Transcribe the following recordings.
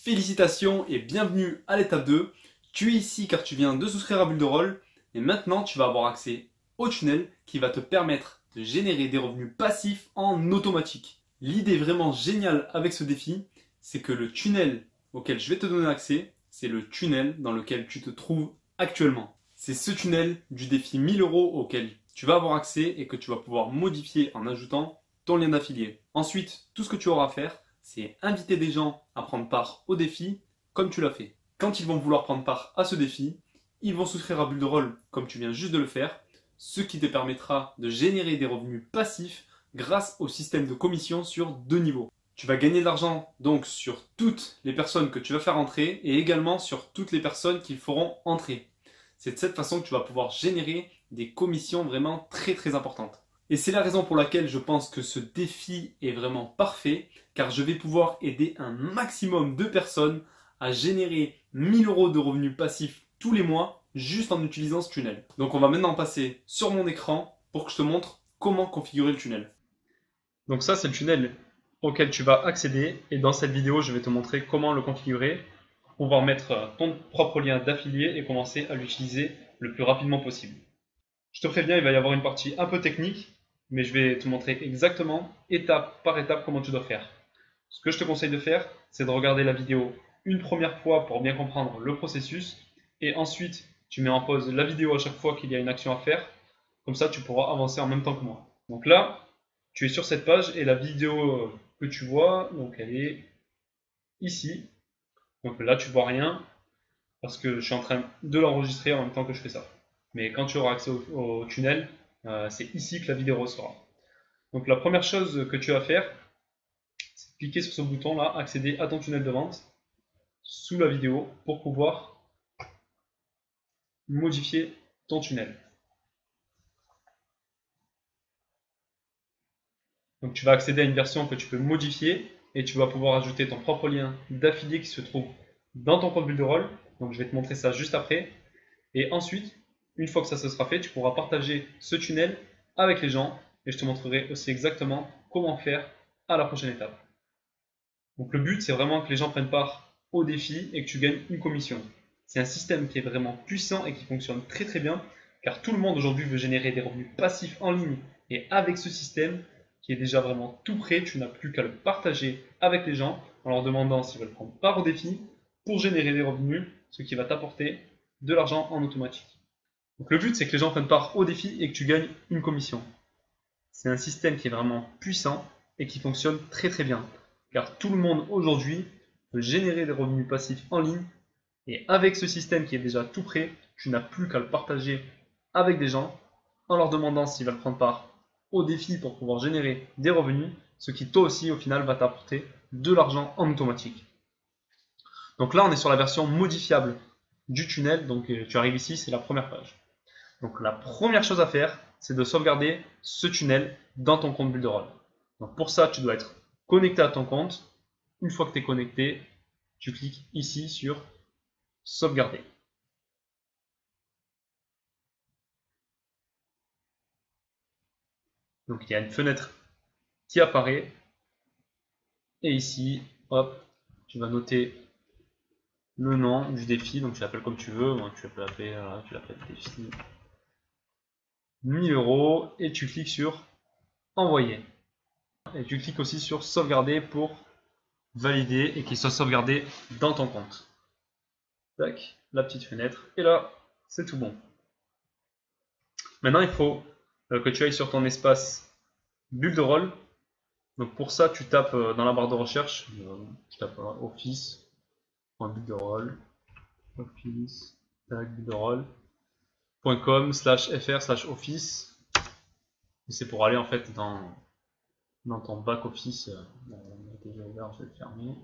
Félicitations et bienvenue à l'étape 2. Tu es ici car tu viens de souscrire à Builderall et maintenant tu vas avoir accès au tunnel qui va te permettre de générer des revenus passifs en automatique. L'idée vraiment géniale avec ce défi, c'est que le tunnel auquel je vais te donner accès, c'est le tunnel dans lequel tu te trouves actuellement. C'est ce tunnel du défi 1000 € auquel tu vas avoir accès et que tu vas pouvoir modifier en ajoutant ton lien d'affilié. Ensuite, tout ce que tu auras à faire, c'est inviter des gens à prendre part au défi comme tu l'as fait. Quand ils vont vouloir prendre part à ce défi, ils vont souscrire à Builderall comme tu viens juste de le faire, ce qui te permettra de générer des revenus passifs grâce au système de commission sur 2 niveaux. Tu vas gagner de l'argent donc sur toutes les personnes que tu vas faire entrer et également sur toutes les personnes qu'ils feront entrer. C'est de cette façon que tu vas pouvoir générer des commissions vraiment très importantes. Et c'est la raison pour laquelle je pense que ce défi est vraiment parfait, car je vais pouvoir aider un maximum de personnes à générer 1000 € de revenus passifs tous les mois juste en utilisant ce tunnel. Donc on va maintenant passer sur mon écran pour que je te montre comment configurer le tunnel. Donc ça c'est le tunnel auquel tu vas accéder et dans cette vidéo je vais te montrer comment le configurer pour pouvoir mettre ton propre lien d'affilié et commencer à l'utiliser le plus rapidement possible. Je te préviens, il va y avoir une partie un peu technique, mais je vais te montrer exactement, étape par étape, comment tu dois faire. Ce que je te conseille de faire, c'est de regarder la vidéo une première fois pour bien comprendre le processus, et ensuite, tu mets en pause la vidéo à chaque fois qu'il y a une action à faire, comme ça tu pourras avancer en même temps que moi. Donc là, tu es sur cette page, et la vidéo que tu vois, donc elle est ici. Donc là, tu vois rien, parce que je suis en train de l'enregistrer en même temps que je fais ça. Mais quand tu auras accès au tunnel, c'est ici que la vidéo sera. Donc la première chose que tu vas faire, c'est de cliquer sur ce bouton là, accéder à ton tunnel de vente, sous la vidéo, pour pouvoir modifier ton tunnel. Donc tu vas accéder à une version que tu peux modifier, et tu vas pouvoir ajouter ton propre lien d'affilié qui se trouve dans ton compte Builderall. Donc je vais te montrer ça juste après. Et ensuite, une fois que ça se sera fait, tu pourras partager ce tunnel avec les gens et je te montrerai aussi exactement comment faire à la prochaine étape. Donc le but, c'est vraiment que les gens prennent part au défi et que tu gagnes une commission. C'est un système qui est vraiment puissant et qui fonctionne très bien, car tout le monde aujourd'hui veut générer des revenus passifs en ligne, et avec ce système qui est déjà vraiment tout prêt, tu n'as plus qu'à le partager avec les gens en leur demandant s'ils veulent prendre part au défi pour générer des revenus, ce qui va t'apporter de l'argent en automatique. Donc le but, c'est que les gens prennent part au défi et que tu gagnes une commission. C'est un système qui est vraiment puissant et qui fonctionne très bien, car tout le monde aujourd'hui veut générer des revenus passifs en ligne, et avec ce système qui est déjà tout prêt, tu n'as plus qu'à le partager avec des gens en leur demandant s'ils veulent prendre part au défi pour pouvoir générer des revenus, ce qui toi aussi au final va t'apporter de l'argent en automatique. Donc là on est sur la version modifiable du tunnel, donc tu arrives ici, c'est la première page. Donc la première chose à faire, c'est de sauvegarder ce tunnel dans ton compte Builderall. Donc pour ça, tu dois être connecté à ton compte. Une fois que tu es connecté, tu cliques ici sur sauvegarder. Donc il y a une fenêtre qui apparaît. Et ici, hop, tu vas noter le nom du défi. Donc tu l'appelles comme tu veux. Donc, tu peux l'appeler, tu l'appelles défi 1000 € et tu cliques sur envoyer. Et tu cliques aussi sur sauvegarder pour valider et qu'il soit sauvegardé dans ton compte. Tac, la petite fenêtre, et là, c'est tout bon. Maintenant, il faut que tu ailles sur ton espace Builderall. Donc pour ça, tu tapes dans la barre de recherche, tu tapes office.builderall, office.builderall.com/fr/office. C'est pour aller en fait dans ton back office. On a déjà ouvert, je vais le fermer.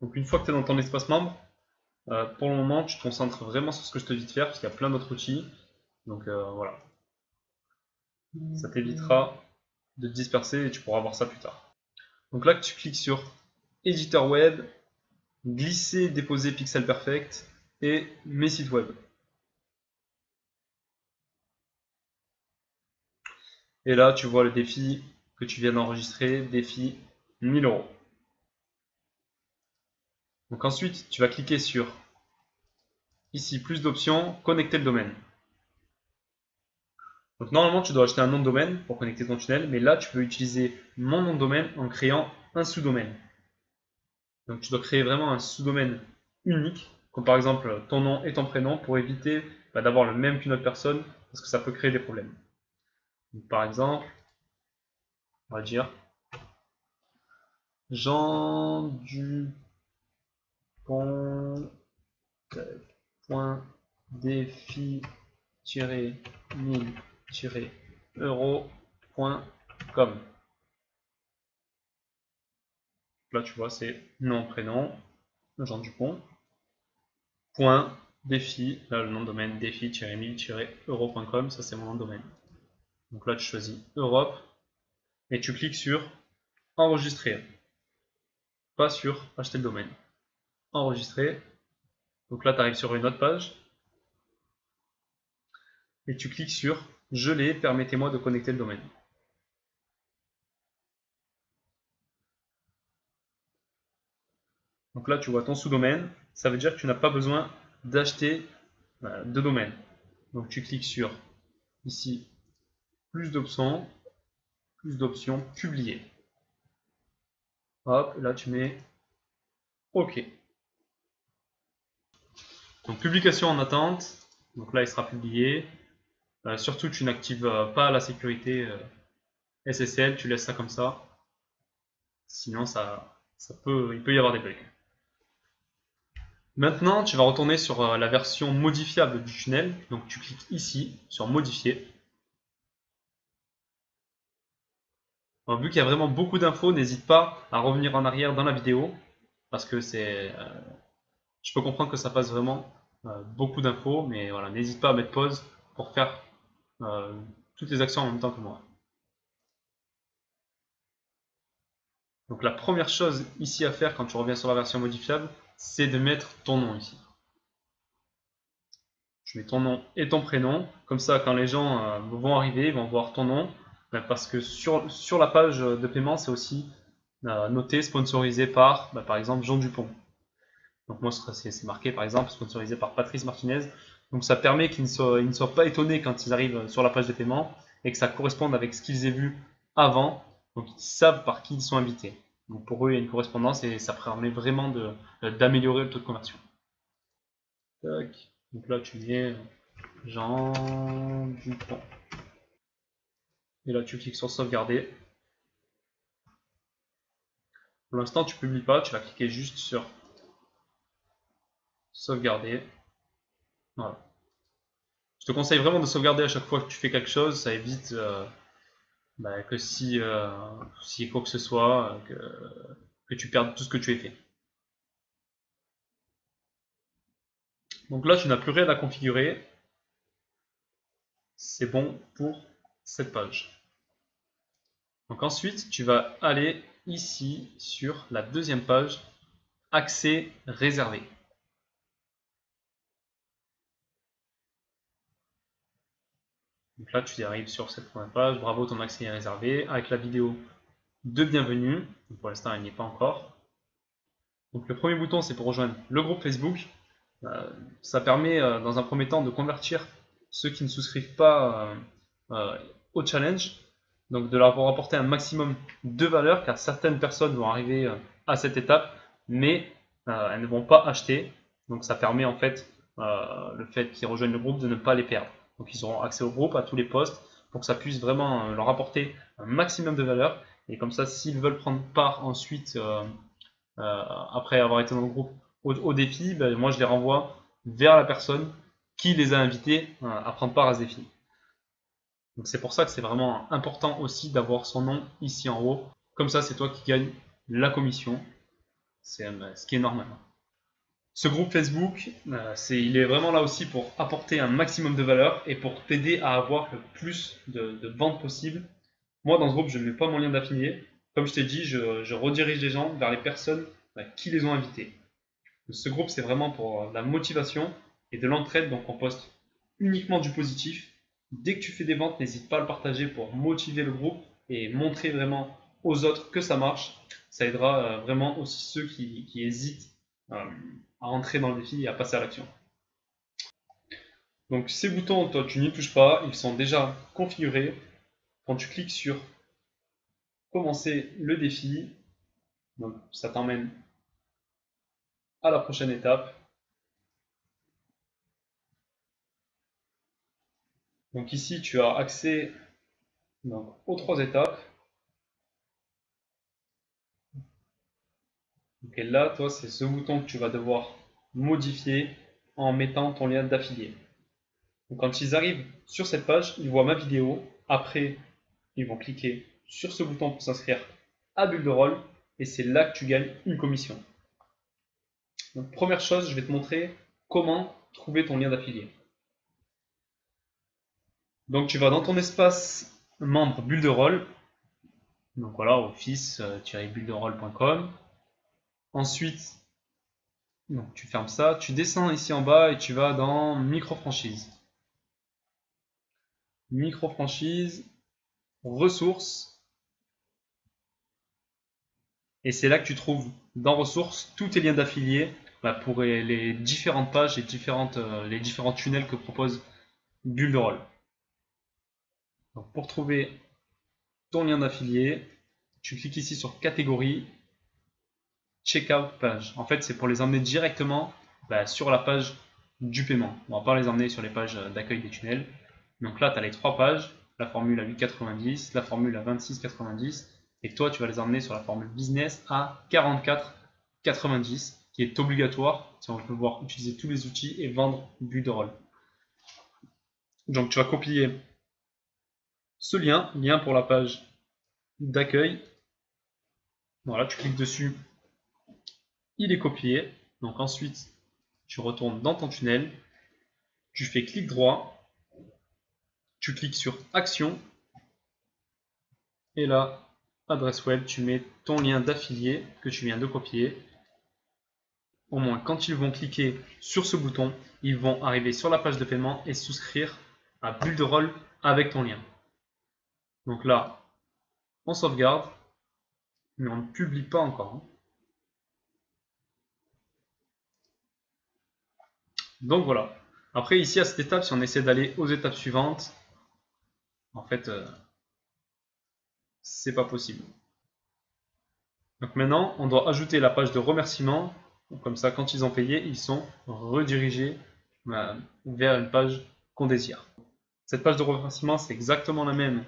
Donc une fois que tu es dans ton espace membre, pour le moment, tu te concentres vraiment sur ce que je te dis de faire, parce qu'il y a plein d'autres outils. Donc voilà. Ça t'évitera de te disperser et tu pourras voir ça plus tard. Donc là, tu cliques sur éditeur web, glisser, déposer Pixel Perfect et mes sites web. Et là, tu vois le défi que tu viens d'enregistrer, défi 1000 €. Donc ensuite, tu vas cliquer sur ici, plus d'options, connecter le domaine. Donc normalement, tu dois acheter un nom de domaine pour connecter ton tunnel, mais là, tu peux utiliser mon nom de domaine en créant un sous-domaine. Donc tu dois créer vraiment un sous-domaine unique, comme par exemple ton nom et ton prénom, pour éviter d'avoir le même qu'une autre personne, parce que ça peut créer des problèmes. Donc, par exemple, on va dire Jean Dupont point défi 1000 euro.com. Là, tu vois, c'est nom, prénom, Jean Dupont, point, défi, là, le nom de domaine, défi-1000-euro.com, ça, c'est mon nom de domaine. Donc là, tu choisis Europe, et tu cliques sur enregistrer, pas sur acheter le domaine. Enregistrer, donc là, tu arrives sur une autre page, et tu cliques sur je l'ai, permettez-moi de connecter le domaine. Donc là, tu vois ton sous-domaine, ça veut dire que tu n'as pas besoin d'acheter de domaine. Donc tu cliques sur ici plus d'options, publier. Hop, là tu mets OK. Donc publication en attente, donc là il sera publié. Surtout tu n'actives pas la sécurité SSL, tu laisses ça comme ça. Sinon il peut y avoir des bugs. Maintenant, tu vas retourner sur la version modifiable du tunnel. Donc tu cliques ici sur modifier. Alors, vu qu'il y a vraiment beaucoup d'infos, n'hésite pas à revenir en arrière dans la vidéo parce que je peux comprendre que ça passe vraiment beaucoup d'infos, mais voilà, n'hésite pas à mettre pause pour faire toutes les actions en même temps que moi. Donc la première chose ici à faire quand tu reviens sur la version modifiable, c'est de mettre ton nom ici. Tu mets ton nom et ton prénom, comme ça quand les gens vont arriver, ils vont voir ton nom, parce que sur la page de paiement, c'est aussi noté sponsorisé par exemple Jean Dupont. Donc moi c'est marqué par exemple sponsorisé par Patrice Martinez. Donc ça permet qu'ils ne soient pas étonnés quand ils arrivent sur la page de paiement et que ça corresponde avec ce qu'ils aient vu avant. Donc ils savent par qui ils sont invités. Donc pour eux il y a une correspondance et ça permet vraiment d'améliorer le taux de conversion. Tac. Donc là tu mets Jean Dupont. Et là tu cliques sur sauvegarder. Pour l'instant tu ne publies pas, tu vas cliquer juste sur sauvegarder. Voilà. Je te conseille vraiment de sauvegarder à chaque fois que tu fais quelque chose, ça évite que si quoi que ce soit, que tu perdes tout ce que tu as fait. Donc là, tu n'as plus rien à configurer. C'est bon pour cette page. Donc ensuite, tu vas aller ici sur la deuxième page, accès réservé. Donc là, tu arrives sur cette première page. Bravo, ton accès est réservé avec la vidéo de bienvenue. Pour l'instant, elle n'y est pas encore. Donc le premier bouton, c'est pour rejoindre le groupe Facebook. Ça permet dans un premier temps de convertir ceux qui ne souscrivent pas au challenge, donc de leur apporter un maximum de valeur, car certaines personnes vont arriver à cette étape, mais elles ne vont pas acheter. Donc ça permet en fait le fait qu'ils rejoignent le groupe de ne pas les perdre. Donc ils auront accès au groupe, à tous les posts, pour que ça puisse vraiment leur apporter un maximum de valeur. Et comme ça, s'ils veulent prendre part ensuite, après avoir été dans le groupe, au défi, moi je les renvoie vers la personne qui les a invités à prendre part à ce défi. Donc c'est pour ça que c'est vraiment important aussi d'avoir son nom ici en haut. Comme ça, c'est toi qui gagnes la commission. C'est ce qui est normal. Ce groupe Facebook, il est vraiment là aussi pour apporter un maximum de valeur et pour t'aider à avoir le plus de ventes possible. Moi, dans ce groupe, je ne mets pas mon lien d'affilié. Comme je t'ai dit, je redirige les gens vers les personnes qui les ont invités. Ce groupe, c'est vraiment pour la motivation et de l'entraide, donc on poste uniquement du positif. Dès que tu fais des ventes, n'hésite pas à le partager pour motiver le groupe et montrer vraiment aux autres que ça marche. Ça aidera vraiment aussi ceux qui hésitent à rentrer dans le défi et à passer à l'action. Donc ces boutons, toi tu n'y touches pas, ils sont déjà configurés. Quand tu cliques sur commencer le défi, donc ça t'emmène à la prochaine étape. Donc ici tu as accès donc, aux 3 étapes. Et là, toi, c'est ce bouton que tu vas devoir modifier en mettant ton lien d'affilié. Donc quand ils arrivent sur cette page, ils voient ma vidéo. Après, ils vont cliquer sur ce bouton pour s'inscrire à Bulle de Rôle. Et c'est là que tu gagnes une commission. Donc première chose, je vais te montrer comment trouver ton lien d'affilié. Donc tu vas dans ton espace membre Bulle de Rôle. Donc voilà, office-bullderole.com. Ensuite, donc tu fermes ça, tu descends ici en bas et tu vas dans micro-franchise. Micro-franchise, ressources. Et c'est là que tu trouves dans ressources tous tes liens d'affiliés pour les différentes pages et les différents tunnels que propose Bulle de Rôle. Donc pour trouver ton lien d'affilié, tu cliques ici sur catégorie, checkout page. En fait, c'est pour les emmener directement sur la page du paiement. On va pas les emmener sur les pages d'accueil des tunnels. Donc là, tu as les 3 pages, la formule à 8,90, la formule à 26,90, et toi, tu vas les emmener sur la formule business à 44,90, qui est obligatoire si on veut pouvoir utiliser tous les outils et vendre Bulle de Rôle. Donc tu vas copier ce lien pour la page d'accueil. Voilà, tu cliques dessus, il est copié. Donc ensuite, tu retournes dans ton tunnel, tu fais clic droit, tu cliques sur Action, et là, adresse web, tu mets ton lien d'affilié que tu viens de copier. Au moins, quand ils vont cliquer sur ce bouton, ils vont arriver sur la page de paiement et souscrire à Bulle de Rôle avec ton lien. Donc là, on sauvegarde, mais on ne publie pas encore. Donc voilà. Après, ici, à cette étape, si on essaie d'aller aux étapes suivantes, en fait, c'est pas possible. Donc maintenant, on doit ajouter la page de remerciement. Comme ça, quand ils ont payé, ils sont redirigés vers une page qu'on désire. Cette page de remerciement, c'est exactement la même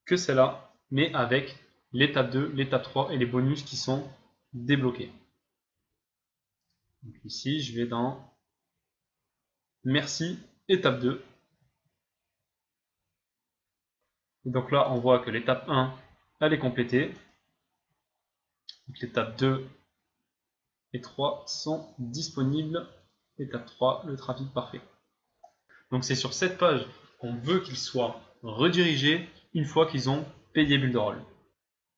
que celle-là, mais avec l'étape 2, l'étape 3 et les bonus qui sont débloqués. Donc ici, je vais dans Merci, étape 2. Et donc là, on voit que l'étape 1, elle est complétée. L'étape 2 et 3 sont disponibles. Étape 3, le trafic parfait. Donc c'est sur cette page qu'on veut qu'ils soient redirigés une fois qu'ils ont payé Bulle de Rôle.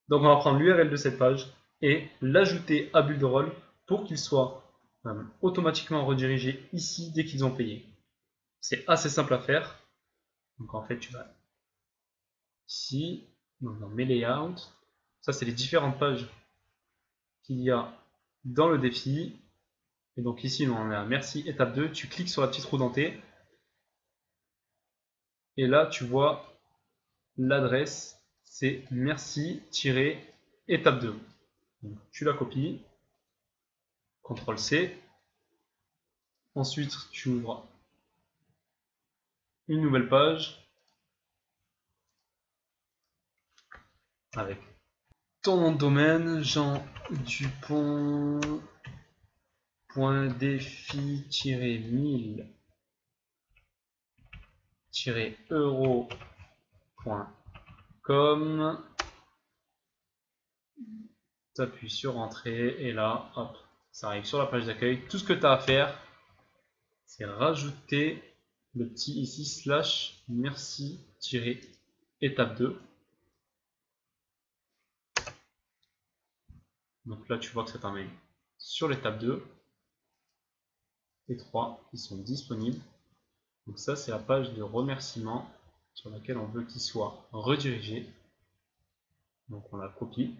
Donc on va prendre l'URL de cette page et l'ajouter à Bulle de Rôle pour qu'il soit automatiquement redirigé ici dès qu'ils ont payé. C'est assez simple à faire. Donc en fait tu vas ici, donc dans mes layouts, ça c'est les différentes pages qu'il y a dans le défi. Et donc ici on a merci étape 2, tu cliques sur la petite roue dentée et là tu vois l'adresse, c'est merci-étape 2. Donc, tu la copies, CTRL-C. Ensuite, tu ouvres une nouvelle page avec ton nom de domaine, Jean Dupont.défi-1000-euro.com. Tu appuies sur Entrée et là, hop, ça arrive sur la page d'accueil. Tout ce que tu as à faire, c'est rajouter le petit ici slash merci-étape 2. Donc là, tu vois que ça t'emmène sur l'étape 2 et 3 qui sont disponibles. Donc ça, c'est la page de remerciement sur laquelle on veut qu'il soit redirigé. Donc on la copie.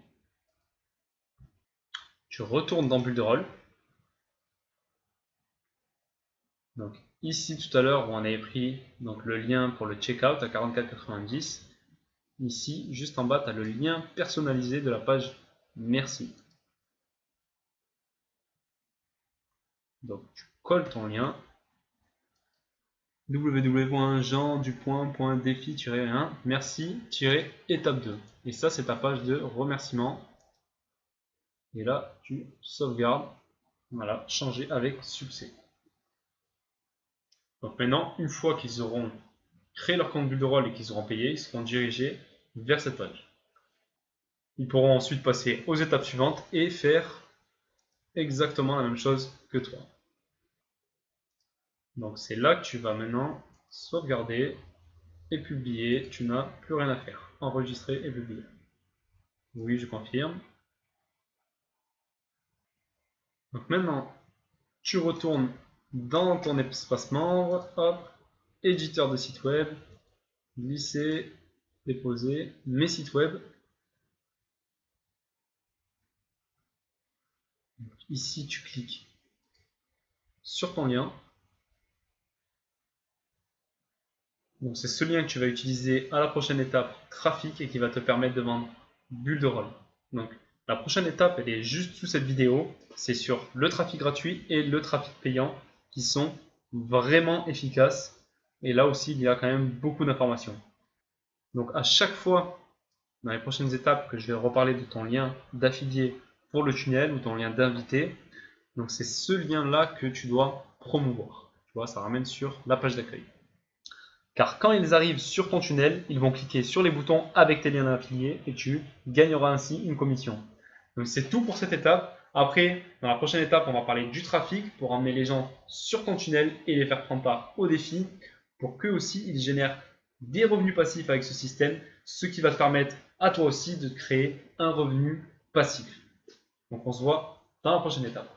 tu retournes dans Bulle de rôle. Donc ici tout à l'heure où on avait pris donc, le lien pour le checkout à 44,90. Ici, juste en bas, tu as le lien personnalisé de la page merci. Donc tu colles ton lien www.jean-du.défi-1 merci-étape 2. Et ça, c'est ta page de remerciement. Et là, tu sauvegardes. Voilà, changer avec succès. Donc maintenant, une fois qu'ils auront créé leur compte Bulle de rôle et qu'ils auront payé, ils seront dirigés vers cette page. Ils pourront ensuite passer aux étapes suivantes et faire exactement la même chose que toi. Donc c'est là que tu vas maintenant sauvegarder et publier. Tu n'as plus rien à faire. Enregistrer et publier. Oui, je confirme. Donc maintenant, tu retournes dans ton espace membre. Hop, éditeur de site web. Glisser, déposer, mes sites web. Ici, tu cliques sur ton lien. Donc c'est ce lien que tu vas utiliser à la prochaine étape trafic et qui va te permettre de vendre Bulle de rôle. Donc la prochaine étape, elle est juste sous cette vidéo. C'est sur le trafic gratuit et le trafic payant qui sont vraiment efficaces. Et là aussi, il y a quand même beaucoup d'informations. Donc à chaque fois, dans les prochaines étapes, que je vais reparler de ton lien d'affilié pour le tunnel ou ton lien d'invité, donc c'est ce lien-là que tu dois promouvoir. Tu vois, ça ramène sur la page d'accueil. Car quand ils arrivent sur ton tunnel, ils vont cliquer sur les boutons avec tes liens d'affiliés et tu gagneras ainsi une commission. Donc c'est tout pour cette étape. Après, dans la prochaine étape, on va parler du trafic pour emmener les gens sur ton tunnel et les faire prendre part au défi pour qu'eux aussi ils génèrent des revenus passifs avec ce système, ce qui va te permettre à toi aussi de créer un revenu passif. Donc on se voit dans la prochaine étape.